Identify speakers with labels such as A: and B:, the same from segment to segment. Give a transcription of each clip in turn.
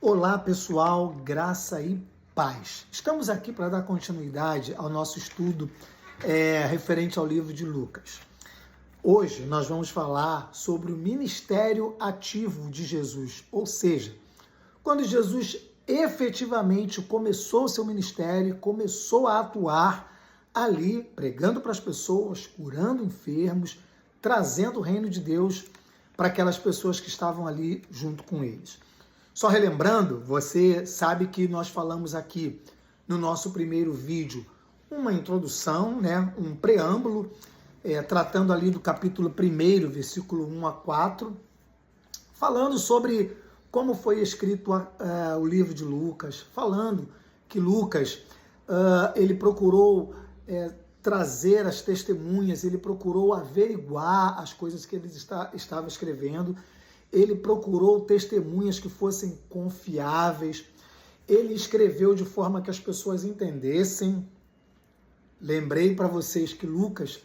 A: Olá pessoal, graça e paz. Estamos aqui para dar continuidade ao nosso estudo referente ao livro de Lucas. Hoje nós vamos falar sobre o ministério ativo de Jesus, ou seja, quando Jesus efetivamente começou o seu ministério, começou a atuar ali, pregando para as pessoas, curando enfermos, trazendo o reino de Deus para aquelas pessoas que estavam ali junto com eles. Só relembrando, você sabe que nós falamos aqui no nosso primeiro vídeo uma introdução, um preâmbulo, tratando ali do capítulo 1, versículo 1 a 4, falando sobre como foi escrito o livro de Lucas, falando que Lucas ele procurou trazer as testemunhas, ele procurou averiguar as coisas que ele estava escrevendo, ele procurou testemunhas que fossem confiáveis, ele escreveu de forma que as pessoas entendessem. Lembrei para vocês que Lucas,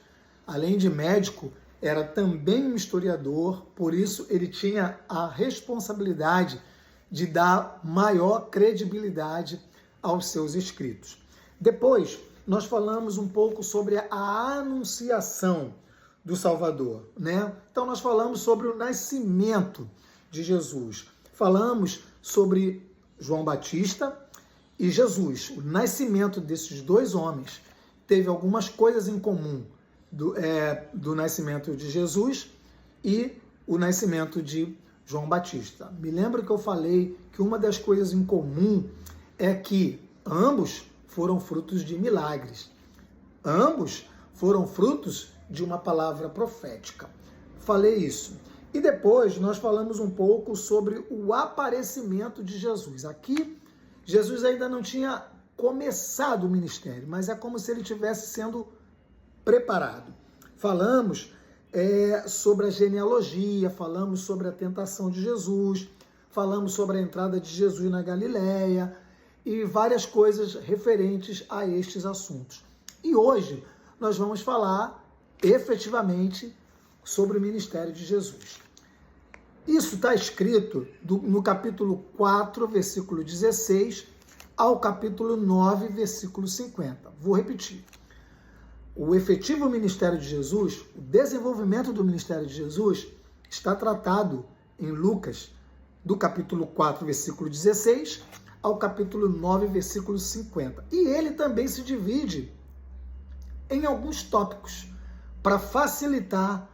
A: além de médico, era também um historiador, por isso ele tinha a responsabilidade de dar maior credibilidade aos seus escritos. Depois, nós falamos um pouco sobre a anunciação do Salvador, Então nós falamos sobre o nascimento de Jesus. Falamos sobre João Batista e Jesus. O nascimento desses dois homens teve algumas coisas em comum do nascimento de Jesus e o nascimento de João Batista. Me lembro que eu falei que uma das coisas em comum é que ambos foram frutos de milagres. Ambos foram frutos de uma palavra profética. Falei isso. E depois nós falamos um pouco sobre o aparecimento de Jesus. Aqui, Jesus ainda não tinha começado o ministério, mas é como se ele estivesse sendo preparado. Falamos sobre a genealogia, falamos sobre a tentação de Jesus, falamos sobre a entrada de Jesus na Galileia e várias coisas referentes a estes assuntos. E hoje nós vamos falar efetivamente sobre o ministério de Jesus. Isso está escrito no capítulo 4, versículo 16, ao capítulo 9, versículo 50. Vou repetir. O efetivo ministério de Jesus, o desenvolvimento do ministério de Jesus, está tratado em Lucas, do capítulo 4, versículo 16, ao capítulo 9, versículo 50. E ele também se divide em alguns tópicos, para facilitar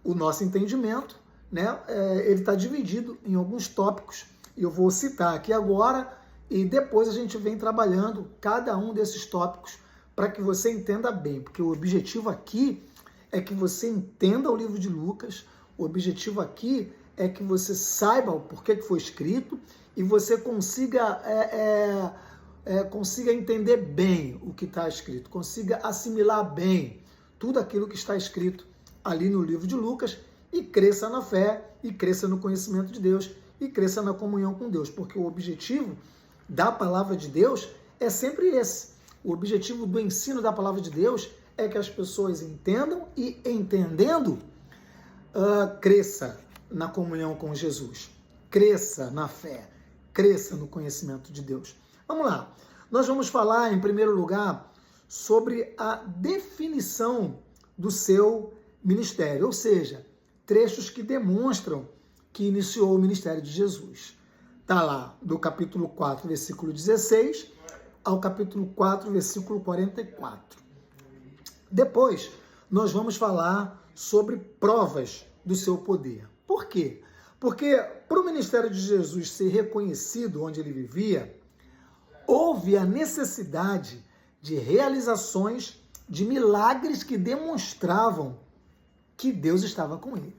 A: o nosso entendimento, ele está dividido em alguns tópicos, e eu vou citar aqui agora, e depois a gente vem trabalhando cada um desses tópicos para que você entenda bem, porque o objetivo aqui é que você entenda o livro de Lucas, o objetivo aqui é que você saiba o porquê que foi escrito e você consiga entender bem o que está escrito, consiga assimilar bem tudo aquilo que está escrito ali no livro de Lucas e cresça na fé, e cresça no conhecimento de Deus, e cresça na comunhão com Deus, porque o objetivo da palavra de Deus é sempre esse. O objetivo do ensino da palavra de Deus é que as pessoas entendam e, entendendo, cresça na comunhão com Jesus, cresça na fé, cresça no conhecimento de Deus. Vamos lá, nós vamos falar em primeiro lugar sobre a definição do seu ministério, ou seja, trechos que demonstram que iniciou o ministério de Jesus. Está lá do capítulo 4, versículo 16, ao capítulo 4, versículo 44. Depois, nós vamos falar sobre provas do seu poder. Por quê? Porque para o ministério de Jesus ser reconhecido onde ele vivia, houve a necessidade de realizações de milagres que demonstravam que Deus estava com ele.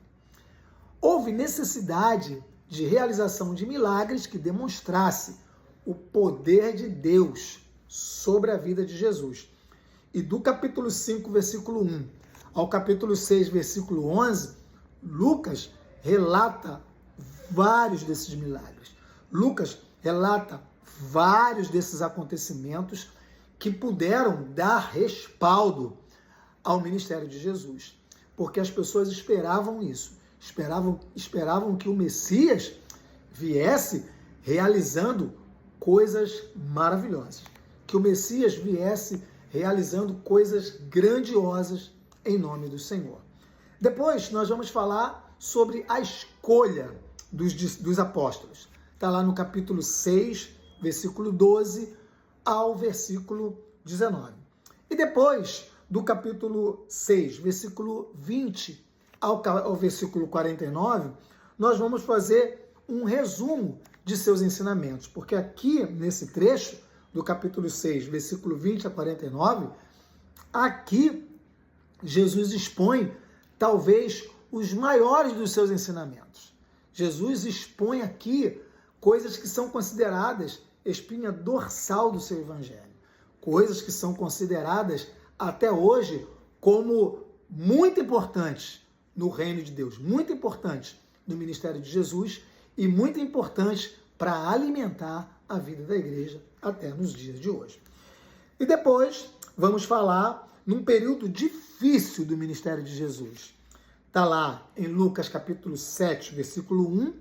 A: Houve necessidade de realização de milagres que demonstrasse o poder de Deus sobre a vida de Jesus. E do capítulo 5, versículo 1 ao capítulo 6, versículo 11, Lucas relata vários desses milagres. Lucas relata vários desses acontecimentos que puderam dar respaldo ao ministério de Jesus, porque as pessoas esperavam isso, esperavam que o Messias viesse realizando coisas maravilhosas. Que o Messias viesse realizando coisas grandiosas em nome do Senhor. Depois nós vamos falar sobre a escolha dos apóstolos. Está lá no capítulo 6, versículo 12 ao versículo 19. E depois do capítulo 6, versículo 20 ao versículo 49, nós vamos fazer um resumo de seus ensinamentos, porque aqui nesse trecho do capítulo 6, versículo 20 a 49, aqui Jesus expõe talvez os maiores dos seus ensinamentos. Jesus expõe aqui coisas que são consideradas espinha dorsal do seu evangelho, coisas que são consideradas até hoje como muito importantes no reino de Deus, muito importantes no ministério de Jesus e muito importantes para alimentar a vida da igreja até nos dias de hoje. E depois vamos falar num período difícil do ministério de Jesus. Está lá em Lucas capítulo 7, versículo 1,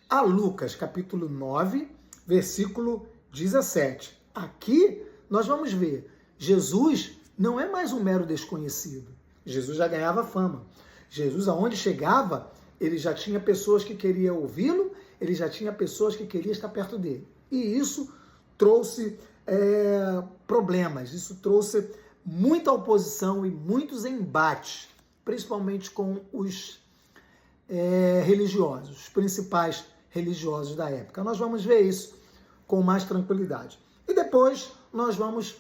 A: a Lucas capítulo 9, versículo 17. Aqui nós vamos ver, Jesus não é mais um mero desconhecido. Jesus já ganhava fama. Jesus, aonde chegava, ele já tinha pessoas que queriam ouvi-lo, ele já tinha pessoas que queriam estar perto dele. E isso trouxe problemas, isso trouxe muita oposição e muitos embates, principalmente com os religiosos, os principais religiosos da época. Nós vamos ver isso com mais tranquilidade. E depois nós vamos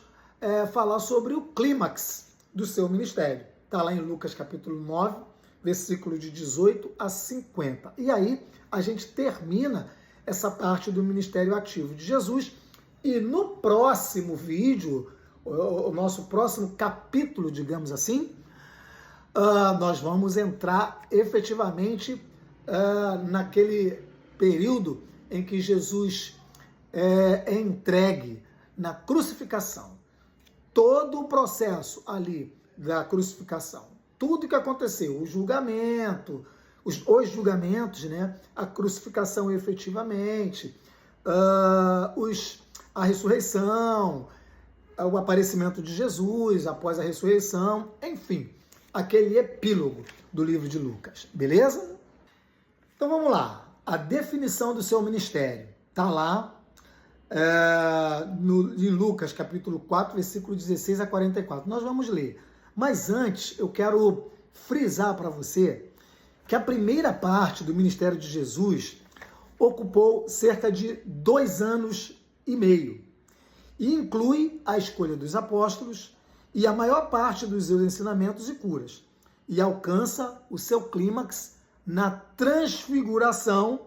A: falar sobre o clímax do seu ministério. Está lá em Lucas capítulo 9, versículo de 18 a 50. E aí a gente termina essa parte do ministério ativo de Jesus. E no próximo vídeo, o nosso próximo capítulo, digamos assim, nós vamos entrar efetivamente naquele período em que Jesus é entregue na crucificação. Todo o processo ali da crucificação, tudo que aconteceu, o julgamento, os julgamentos, né? A crucificação efetivamente, a ressurreição, o aparecimento de Jesus após a ressurreição, enfim, aquele epílogo do livro de Lucas, beleza? Então vamos lá, a definição do seu ministério está lá em Lucas capítulo 4, versículo 16 a 44. Nós vamos ler, mas antes eu quero frisar para você que a primeira parte do ministério de Jesus ocupou cerca de 2 anos e meio e inclui a escolha dos apóstolos e a maior parte dos seus ensinamentos e curas, e alcança o seu clímax na transfiguração.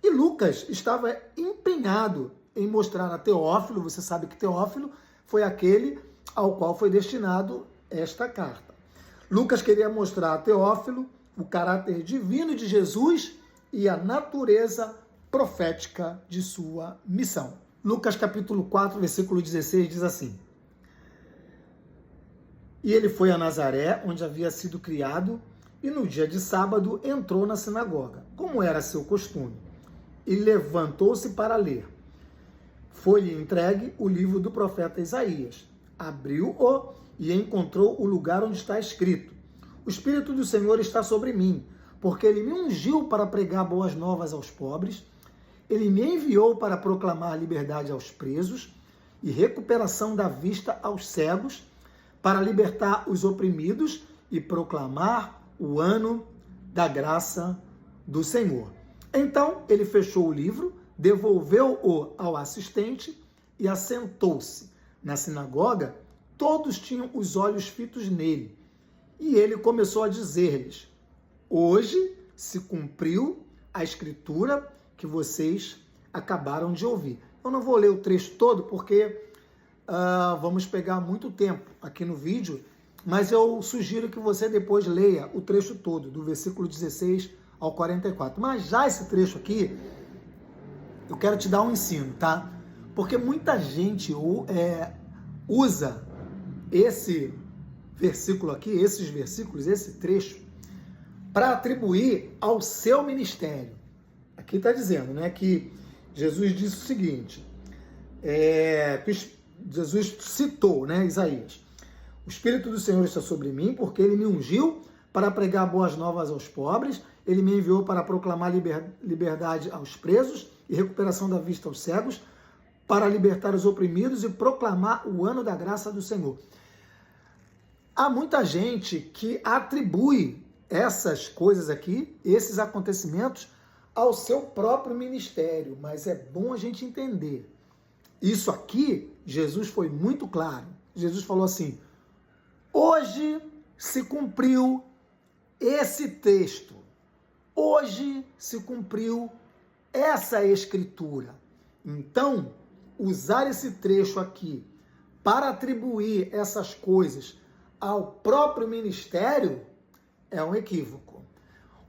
A: E Lucas estava empenhado em mostrar a Teófilo, você sabe que Teófilo foi aquele ao qual foi destinado esta carta. Lucas queria mostrar a Teófilo o caráter divino de Jesus e a natureza profética de sua missão. Lucas capítulo 4, versículo 16 diz assim: E ele foi a Nazaré, onde havia sido criado, e no dia de sábado entrou na sinagoga, como era seu costume, e levantou-se para ler. Foi-lhe entregue o livro do profeta Isaías. Abriu-o e encontrou o lugar onde está escrito: O Espírito do Senhor está sobre mim, porque ele me ungiu para pregar boas novas aos pobres, ele me enviou para proclamar liberdade aos presos e recuperação da vista aos cegos, para libertar os oprimidos e proclamar o ano da graça do Senhor. Então ele fechou o livro, devolveu-o ao assistente e assentou-se. Na sinagoga, todos tinham os olhos fitos nele. E ele começou a dizer-lhes: Hoje se cumpriu a escritura que vocês acabaram de ouvir. Eu não vou ler o trecho todo porque vamos pegar muito tempo aqui no vídeo, mas eu sugiro que você depois leia o trecho todo, do versículo 16 ao 44. Mas já esse trecho aqui, eu quero te dar um ensino, tá? Porque muita gente usa esse versículo aqui, esses versículos, esse trecho, para atribuir ao seu ministério. Aqui está dizendo, né, que Jesus disse o seguinte, Jesus citou, né, Isaías: o Espírito do Senhor está sobre mim, porque ele me ungiu para pregar boas novas aos pobres, ele me enviou para proclamar liberdade aos presos e recuperação da vista aos cegos, para libertar os oprimidos e proclamar o ano da graça do Senhor. Há muita gente que atribui essas coisas aqui, esses acontecimentos, ao seu próprio ministério, mas é bom a gente entender. Isso aqui, Jesus foi muito claro. Jesus falou assim: hoje se cumpriu esse texto, hoje se cumpriu essa escritura. Então, usar esse trecho aqui para atribuir essas coisas ao próprio ministério é um equívoco.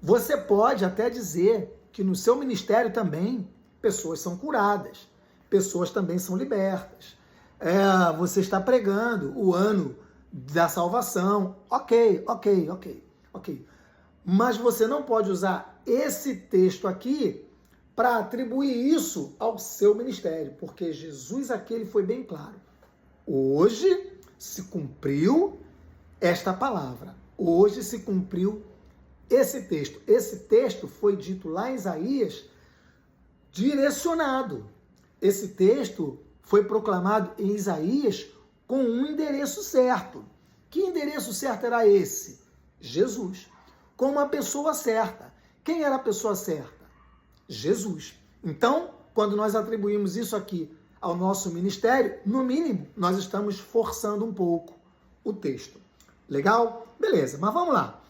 A: Você pode até dizer que no seu ministério também pessoas são curadas, pessoas também são libertas. Você está pregando o ano da salvação. Ok. Mas você não pode usar esse texto aqui para atribuir isso ao seu ministério, porque Jesus aqui ele foi bem claro. Hoje se cumpriu esta palavra. Hoje se cumpriu esse texto. Esse texto foi dito lá em Isaías, direcionado. Esse texto foi proclamado em Isaías com um endereço certo. Que endereço certo era esse? Jesus. Com uma pessoa certa. Quem era a pessoa certa? Jesus. Então, quando nós atribuímos isso aqui ao nosso ministério, no mínimo, nós estamos forçando um pouco o texto. Legal? Beleza, mas vamos lá.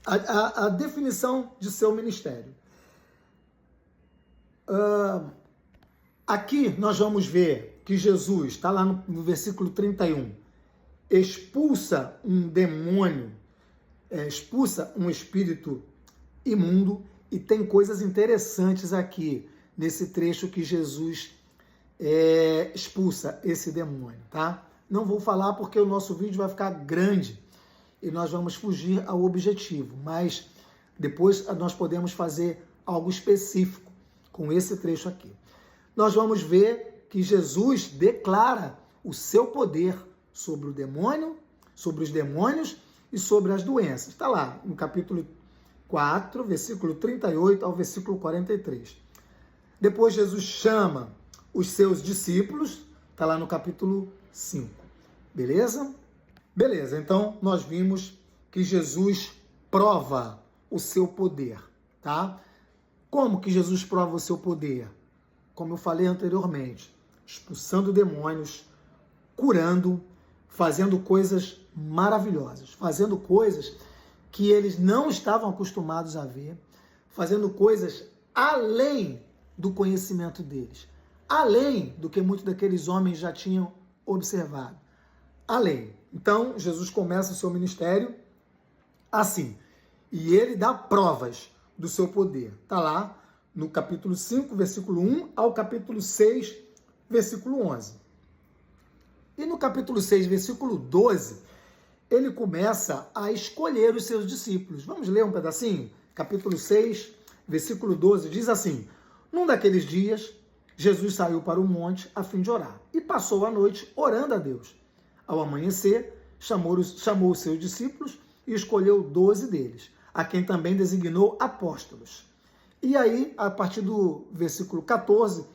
A: A definição de seu ministério. Aqui nós vamos ver que Jesus, está lá no versículo 31, expulsa um demônio, expulsa um espírito imundo, e tem coisas interessantes aqui nesse trecho que Jesus expulsa esse demônio, tá? Não vou falar porque o nosso vídeo vai ficar grande e nós vamos fugir ao objetivo, mas depois nós podemos fazer algo específico com esse trecho aqui. Nós vamos ver que Jesus declara o seu poder sobre o demônio, sobre os demônios e sobre as doenças. Está lá no capítulo 4, versículo 38 ao versículo 43. Depois Jesus chama os seus discípulos, está lá no capítulo 5. Beleza? Beleza, então nós vimos que Jesus prova o seu poder, tá? Como que Jesus prova o seu poder? Como eu falei anteriormente, expulsando demônios, curando, fazendo coisas maravilhosas, fazendo coisas que eles não estavam acostumados a ver, fazendo coisas além do conhecimento deles, além do que muitos daqueles homens já tinham observado, além. Então, Jesus começa o seu ministério assim, e ele dá provas do seu poder. Está lá no capítulo 5, versículo 1 ao capítulo 6, versículo 11. E no capítulo 6, versículo 12, ele começa a escolher os seus discípulos. Vamos ler um pedacinho? Capítulo 6, versículo 12, diz assim: num daqueles dias, Jesus saiu para o monte a fim de orar e passou a noite orando a Deus. Ao amanhecer, chamou os seus discípulos e escolheu 12 deles, a quem também designou apóstolos. E aí, a partir do versículo 14,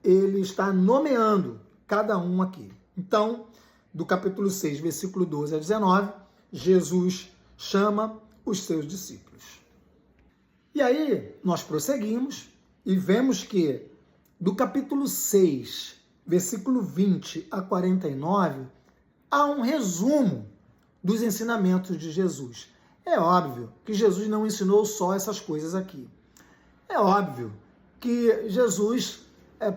A: ele está nomeando cada um aqui. Então, do capítulo 6, versículo 12 a 19, Jesus chama os seus discípulos. E aí, nós prosseguimos e vemos que do capítulo 6, versículo 20 a 49, há um resumo dos ensinamentos de Jesus. É óbvio que Jesus não ensinou só essas coisas aqui. É óbvio que Jesus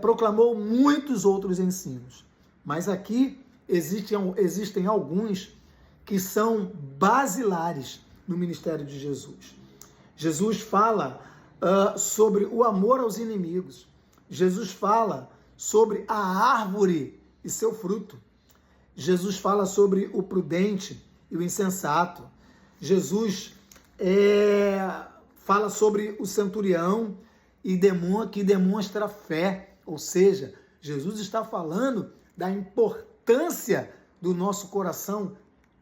A: proclamou muitos outros ensinos. Mas aqui existem alguns que são basilares no ministério de Jesus. Jesus fala sobre o amor aos inimigos. Jesus fala sobre a árvore e seu fruto. Jesus fala sobre o prudente e o insensato. Jesus fala sobre o centurião e que demonstra fé. Ou seja, Jesus está falando da importância do nosso coração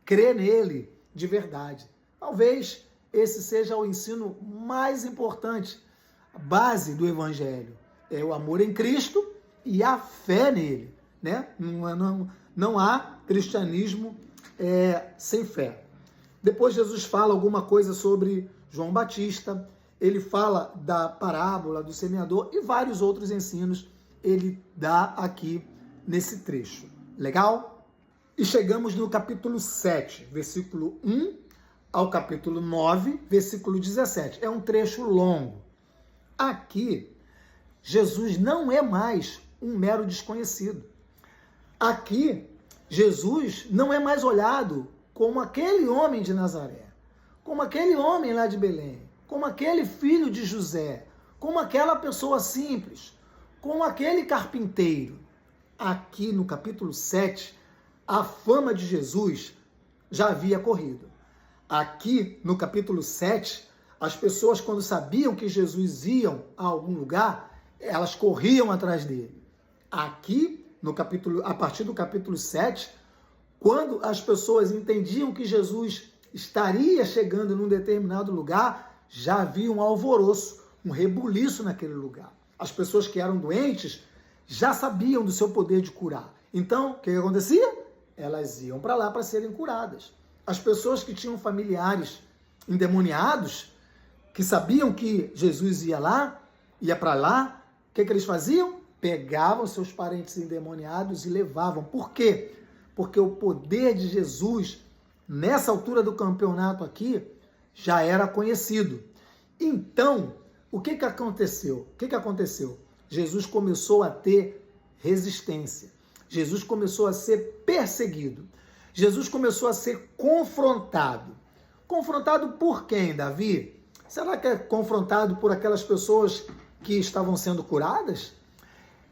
A: crer nele de verdade. Talvez esse seja o ensino mais importante, a base do Evangelho. É o amor em Cristo e a fé nele, né? Não há cristianismo sem fé. Depois Jesus fala alguma coisa sobre João Batista, ele fala da parábola do semeador e vários outros ensinos ele dá aqui nesse trecho. Legal? E chegamos no capítulo 7, versículo 1 ao capítulo 9, versículo 17. É um trecho longo. Aqui, Jesus não é mais um mero desconhecido. Aqui, Jesus não é mais olhado como aquele homem de Nazaré, como aquele homem lá de Belém, como aquele filho de José, como aquela pessoa simples, como aquele carpinteiro. Aqui no capítulo 7, a fama de Jesus já havia corrido. Aqui no capítulo 7, as pessoas, quando sabiam que Jesus ia a algum lugar, elas corriam atrás dele. Aqui, a partir do capítulo 7, quando as pessoas entendiam que Jesus estaria chegando num determinado lugar, já havia um alvoroço, um rebuliço naquele lugar. As pessoas que eram doentes já sabiam do seu poder de curar. Então, o que acontecia? Elas iam para lá para serem curadas. As pessoas que tinham familiares endemoniados, que sabiam que Jesus ia para lá, o que eles faziam? Pegavam seus parentes endemoniados e levavam. Por quê? Porque o poder de Jesus, nessa altura do campeonato aqui, já era conhecido. Então, o que aconteceu? O que aconteceu? Jesus começou a ter resistência. Jesus começou a ser perseguido. Jesus começou a ser confrontado. Confrontado por quem, Davi? Será que é confrontado por aquelas pessoas que estavam sendo curadas?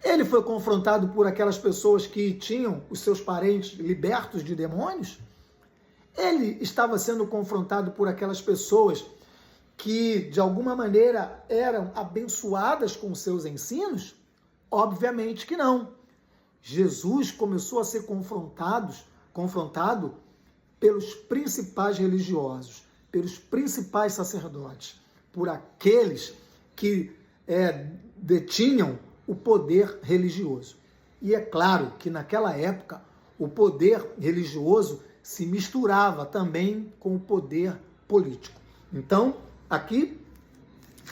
A: Ele foi confrontado por aquelas pessoas que tinham os seus parentes libertos de demônios? Ele estava sendo confrontado por aquelas pessoas que, de alguma maneira, eram abençoadas com seus ensinos? Obviamente que não. Jesus começou a ser confrontado pelos principais religiosos, pelos principais sacerdotes, por aqueles que detinham o poder religioso. E é claro que naquela época o poder religioso se misturava também com o poder político. Então, aqui,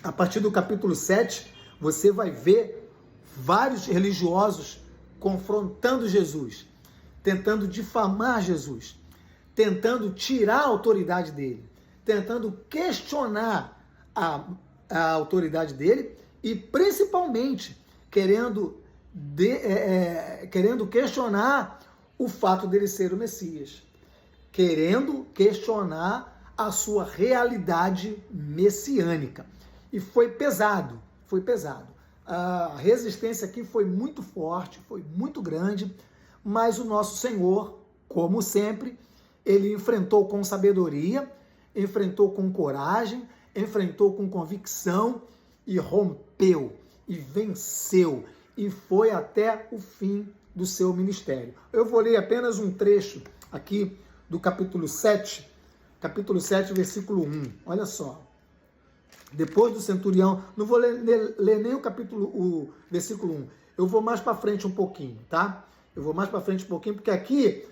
A: a partir do capítulo 7, você vai ver vários religiosos confrontando Jesus, tentando difamar Jesus, tentando tirar a autoridade dele, tentando questionar a autoridade dele e, principalmente, querendo questionar o fato dele ser o Messias, querendo questionar a sua realidade messiânica. E foi pesado, foi pesado. A resistência aqui foi muito forte, foi muito grande, mas o nosso Senhor, como sempre, ele enfrentou com sabedoria, enfrentou com coragem, enfrentou com convicção e rompeu, e venceu, e foi até o fim do seu ministério. Eu vou ler apenas um trecho aqui do capítulo 7, versículo 1. Olha só. Depois do centurião, não vou ler nem o versículo 1. Eu vou mais para frente um pouquinho, tá? Eu vou mais para frente um pouquinho, porque aqui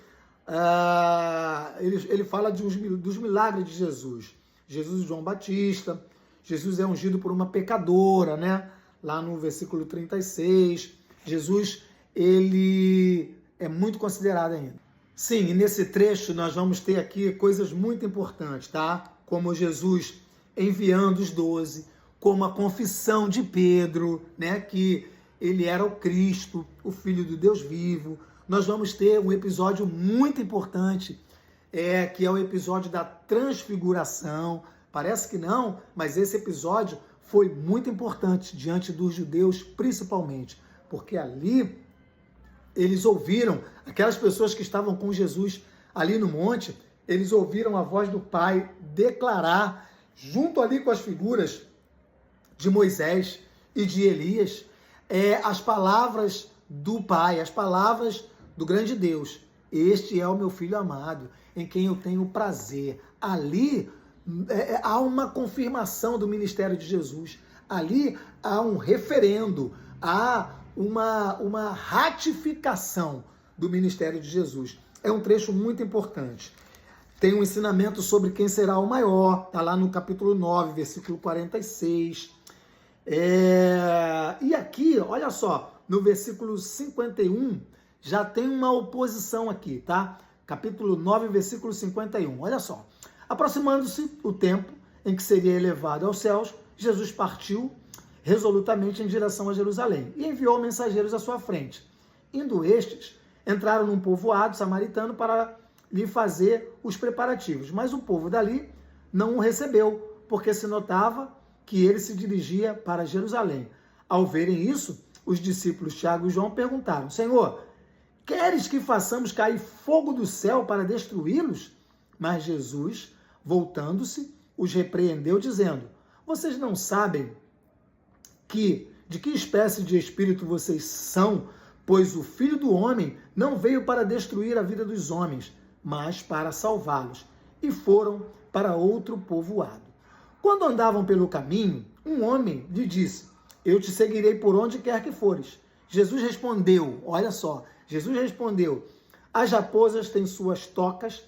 A: ele fala dos milagres de Jesus. Jesus e João Batista. Jesus é ungido por uma pecadora, né? Lá no versículo 36. Jesus, ele é muito considerado ainda. Sim, e nesse trecho nós vamos ter aqui coisas muito importantes, tá? Como Jesus enviando os 12, como a confissão de Pedro, né? Que ele era o Cristo, o Filho do Deus vivo. Nós vamos ter um episódio muito importante, que é o episódio da transfiguração. Parece que não, mas esse episódio foi muito importante diante dos judeus, principalmente, porque ali eles ouviram, aquelas pessoas que estavam com Jesus ali no monte, eles ouviram a voz do Pai declarar, junto ali com as figuras de Moisés, e de Elias, as palavras do Pai, as palavras do grande Deus. Este é o meu filho amado, em quem eu tenho prazer. Ali há uma confirmação do ministério de Jesus. Ali há um referendo, há uma ratificação do ministério de Jesus. É um trecho muito importante. Tem um ensinamento sobre quem será o maior, está lá no capítulo 9, versículo 46. E aqui, olha só, no versículo 51, já tem uma oposição aqui, tá? Capítulo 9, versículo 51, olha só. Aproximando-se o tempo em que seria elevado aos céus, Jesus partiu resolutamente em direção a Jerusalém e enviou mensageiros à sua frente. Indo estes, entraram num povoado samaritano para lhe fazer os preparativos, mas o povo dali não o recebeu, porque se notava que ele se dirigia para Jerusalém. Ao verem isso, os discípulos Tiago e João perguntaram: Senhor, queres que façamos cair fogo do céu para destruí-los? Mas Jesus, voltando-se, os repreendeu, dizendo: vocês não sabem de que espécie de espírito vocês são, pois o Filho do Homem não veio para destruir a vida dos homens, mas para salvá-los. E foram para outro povoado. Quando andavam pelo caminho, um homem lhe disse: eu te seguirei por onde quer que fores. Jesus respondeu, olha só, Jesus respondeu: as raposas têm suas tocas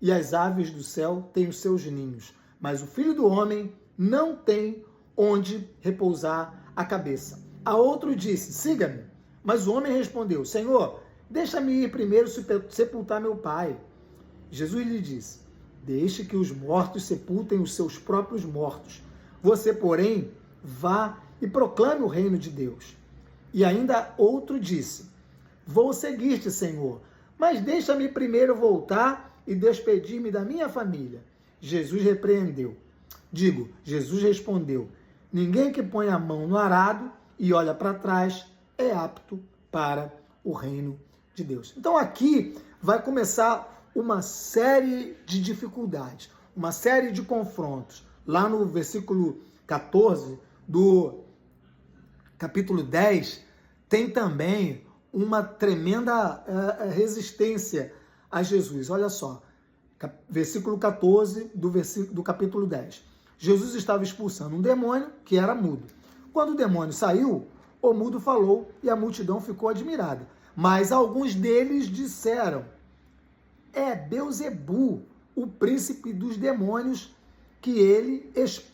A: e as aves do céu têm os seus ninhos, mas o Filho do Homem não tem onde repousar a cabeça. A outro disse: siga-me. Mas o homem respondeu: Senhor, deixa-me ir primeiro sepultar meu pai. Jesus lhe disse: deixe que os mortos sepultem os seus próprios mortos. Você, porém, vá e proclame o reino de Deus. E ainda outro disse: vou seguir-te, Senhor, mas deixa-me primeiro voltar e despedir-me da minha família. Jesus respondeu: ninguém que põe a mão no arado e olha para trás é apto para o reino de Deus. Então aqui vai começar uma série de dificuldades, uma série de confrontos. Lá no versículo 14 do capítulo 10, tem também uma tremenda resistência a Jesus. Olha só, versículo 14 do capítulo 10. Jesus estava expulsando um demônio que era mudo. Quando o demônio saiu, o mudo falou e a multidão ficou admirada. Mas alguns deles disseram: é Beelzebu, o príncipe dos demônios,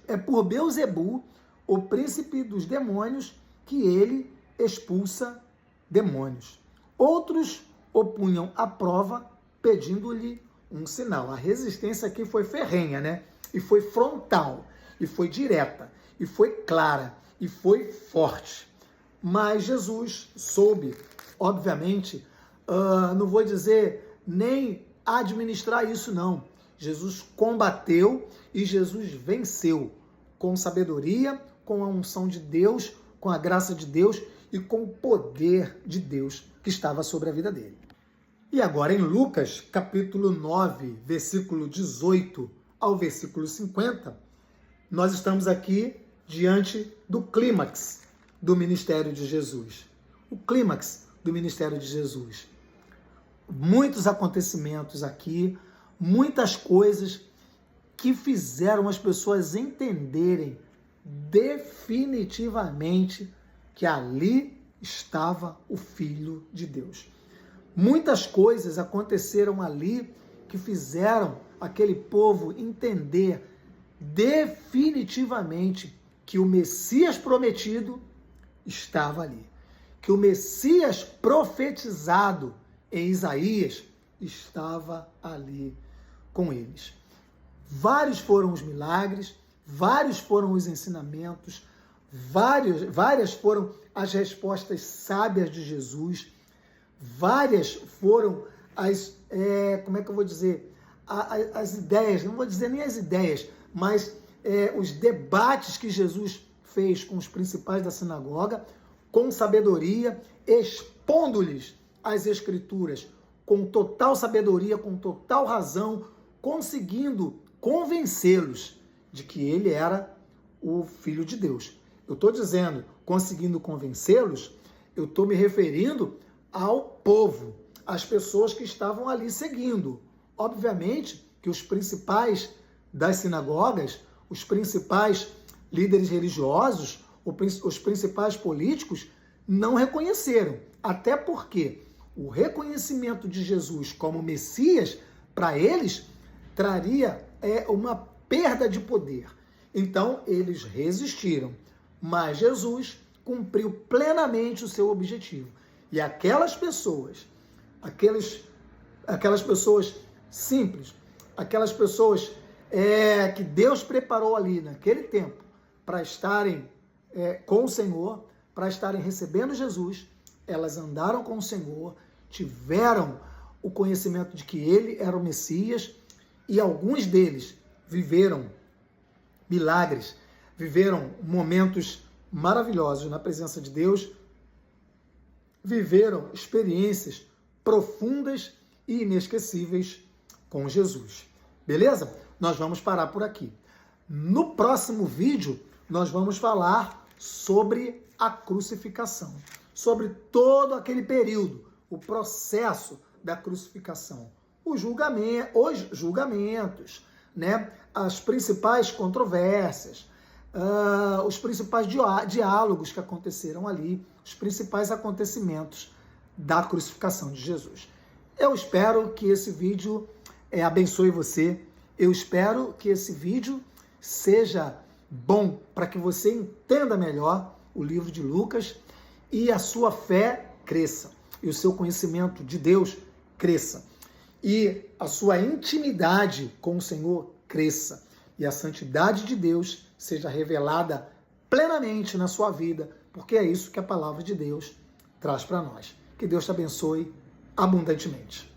A: é por Beelzebu, o príncipe dos demônios, que ele expulsa demônios. Outros opunham à prova, pedindo-lhe um sinal. A resistência aqui foi ferrenha, né? E foi frontal, e foi direta, e foi clara, e foi forte. Mas Jesus soube, obviamente, não vou dizer nem administrar isso, não. Jesus combateu e Jesus venceu com sabedoria, com a unção de Deus, com a graça de Deus e com o poder de Deus que estava sobre a vida dele. E agora em Lucas, capítulo 9, versículo 18 ao versículo 50, nós estamos aqui diante do clímax do ministério de Jesus. O clímax do ministério de Jesus. Muitos acontecimentos aqui, muitas coisas que fizeram as pessoas entenderem definitivamente que ali estava o Filho de Deus. Muitas coisas aconteceram ali que fizeram aquele povo entender definitivamente que o Messias prometido estava ali, que o Messias profetizado em Isaías estava ali com eles. Vários foram os milagres, vários foram os ensinamentos, várias foram as respostas sábias de Jesus, várias foram as, as ideias, não vou dizer nem as ideias, mas os debates que Jesus fez com os principais da sinagoga, com sabedoria, expondo-lhes as Escrituras, com total sabedoria, com total razão, conseguindo convencê-los de que ele era o Filho de Deus. eu estou dizendo conseguindo convencê-los, eu estou me referindo ao povo, às pessoas que estavam ali seguindo. Obviamente que os principais das sinagogas, os principais líderes religiosos, os principais políticos não reconheceram. Até porque o reconhecimento de Jesus como Messias, para eles, traria uma perda de poder. Então, eles resistiram. Mas Jesus cumpriu plenamente o seu objetivo. E aquelas pessoas, aquelas pessoas simples, aquelas pessoas que Deus preparou ali naquele tempo para estarem com o Senhor, para estarem recebendo Jesus, elas andaram com o Senhor, tiveram o conhecimento de que ele era o Messias, e alguns deles viveram milagres, viveram momentos maravilhosos na presença de Deus, viveram experiências profundas e inesquecíveis com Jesus. Beleza? Nós vamos parar por aqui. No próximo vídeo, nós vamos falar sobre a crucificação, sobre todo aquele período, o processo da crucificação, os julgamentos, né? As principais controvérsias, os principais diálogos que aconteceram ali, os principais acontecimentos da crucificação de Jesus. Eu espero que esse vídeo abençoe você. Eu espero que esse vídeo seja bom para que você entenda melhor o livro de Lucas e a sua fé cresça, e o seu conhecimento de Deus cresça, e a sua intimidade com o Senhor cresça, e a santidade de Deus seja revelada plenamente na sua vida, porque é isso que a palavra de Deus traz para nós. Que Deus te abençoe abundantemente.